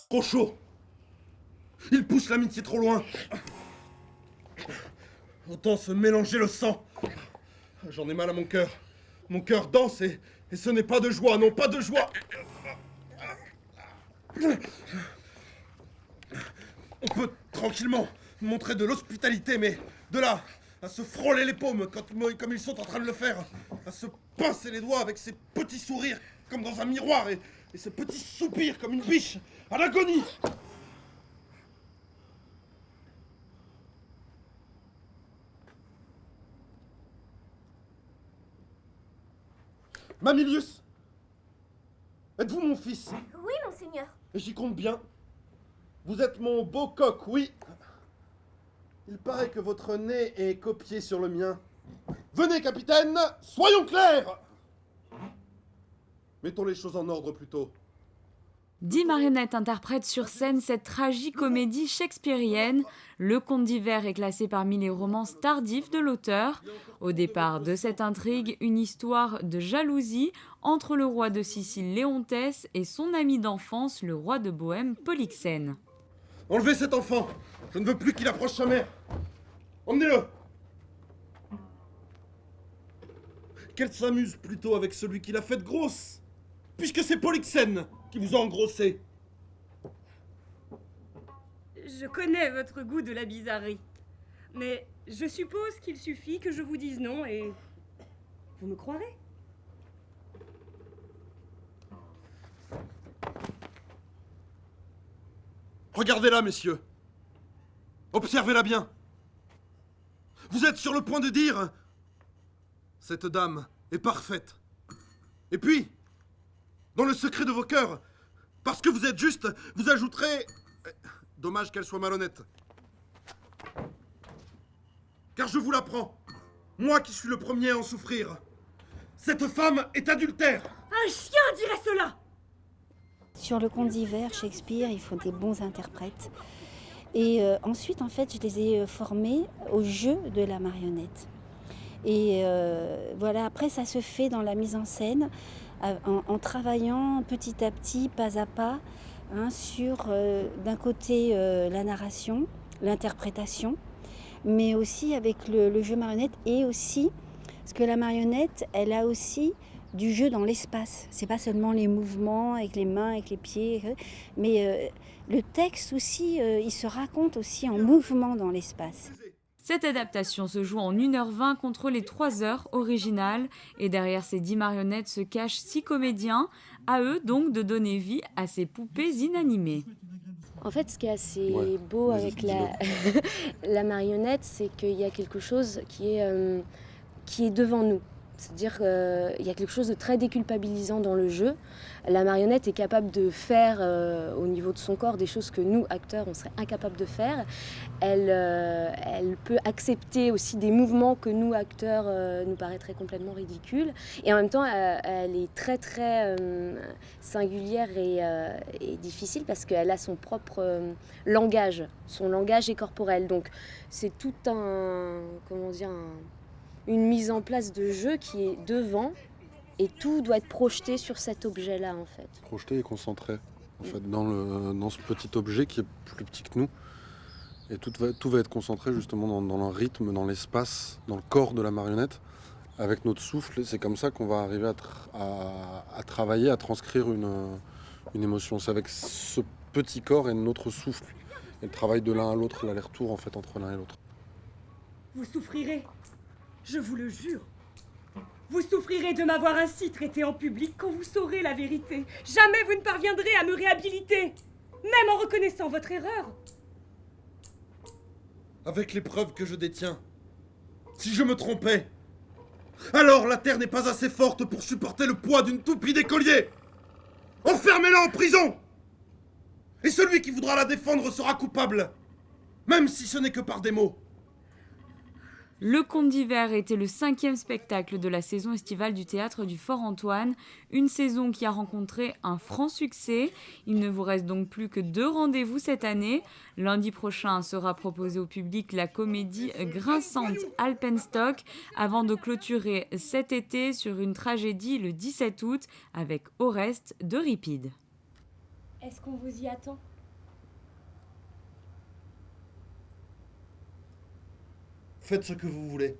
Trop chaud. Il pousse l'amitié trop loin. Autant se mélanger le sang. J'en ai mal à mon cœur. Mon cœur danse et ce n'est pas de joie, non pas de joie. On peut tranquillement montrer de l'hospitalité, mais de là à se frôler les paumes comme ils sont en train de le faire, à se pincer les doigts avec ces petits sourires comme dans un miroir et ces petits soupirs comme une biche à l'agonie. Mamilius, êtes-vous mon fils? Oui, monseigneur. J'y compte bien. Vous êtes mon beau coq, oui. Il paraît que votre nez est copié sur le mien. Venez, capitaine, soyons clairs. Mettons les choses en ordre plutôt. 10 marionnettes interprètent sur scène cette tragicomédie shakespearienne. Le Conte d'hiver est classé parmi les romances tardives de l'auteur. Au départ de cette intrigue, une histoire de jalousie entre le roi de Sicile Léontès et son ami d'enfance, le roi de Bohême Polyxène. Enlevez cet enfant. Je ne veux plus qu'il approche sa mère. Emmenez-le. Qu'elle s'amuse plutôt avec celui qui l'a faite grosse, puisque c'est Polyxène qui vous a engrossé. Je connais votre goût de la bizarrerie. Mais je suppose qu'il suffit que je vous dise non et vous me croirez. Regardez-la, messieurs. Observez-la bien. Vous êtes sur le point de dire: cette dame est parfaite. Et puis, dans le secret de vos cœurs, parce que vous êtes juste, vous ajouterez: dommage qu'elle soit malhonnête. Car je vous l'apprends, moi qui suis le premier à en souffrir, cette femme est adultère. Un chien dirait cela! Sur le Conte d'hiver, Shakespeare, il faut des bons interprètes. Et ensuite, en fait, je les ai formés au jeu de la marionnette. Et voilà, après, ça se fait dans la mise en scène, en travaillant petit à petit, pas à pas, sur, d'un côté, la narration, l'interprétation, mais aussi avec le jeu marionnette, et aussi, parce que la marionnette, elle a aussi du jeu dans l'espace. C'est pas seulement les mouvements avec les mains, avec les pieds, mais le texte aussi, il se raconte aussi en mouvement dans l'espace. Cette adaptation se joue en 1h20 contre les 3h originales. Et derrière ces 10 marionnettes se cachent 6 comédiens. À eux donc de donner vie à ces poupées inanimées. En fait, ce qui est assez beau avec la marionnette, c'est qu'il y a quelque chose qui est devant nous. C'est-à-dire qu'il y a quelque chose de très déculpabilisant dans le jeu. La marionnette est capable de faire au niveau de son corps des choses que nous, acteurs, on serait incapables de faire. Elle peut accepter aussi des mouvements que nous, acteurs, nous paraîtraient complètement ridicules. Et en même temps, elle est très très singulière et difficile parce qu'elle a son propre langage. Son langage est corporel. Donc c'est tout une mise en place de jeu qui est devant et tout doit être projeté sur cet objet-là en fait. Projeté et concentré en fait dans ce petit objet qui est plus petit que nous. Et tout va être concentré justement dans le rythme, dans l'espace, dans le corps de la marionnette, avec notre souffle. Et c'est comme ça qu'on va arriver à travailler, à transcrire une émotion. C'est avec ce petit corps et notre souffle. Et le travail de l'un à l'autre, l'aller-retour en fait entre l'un et l'autre. Vous souffrirez. Je vous le jure. Vous souffrirez de m'avoir ainsi traité en public quand vous saurez la vérité. Jamais vous ne parviendrez à me réhabiliter, même en reconnaissant votre erreur. Avec les preuves que je détiens, si je me trompais, alors la terre n'est pas assez forte pour supporter le poids d'une toupie d'écolier. Enfermez-la en prison. Et celui qui voudra la défendre sera coupable, même si ce n'est que par des mots. Le Conte d'hiver était le 5e spectacle de la saison estivale du théâtre du Fort-Antoine, une saison qui a rencontré un franc succès. Il ne vous reste donc plus que 2 rendez-vous cette année. Lundi prochain sera proposée au public la comédie grinçante Alpenstock, avant de clôturer cet été sur une tragédie le 17 août avec Oreste d'Euripide. Est-ce qu'on vous y attend? Faites ce que vous voulez.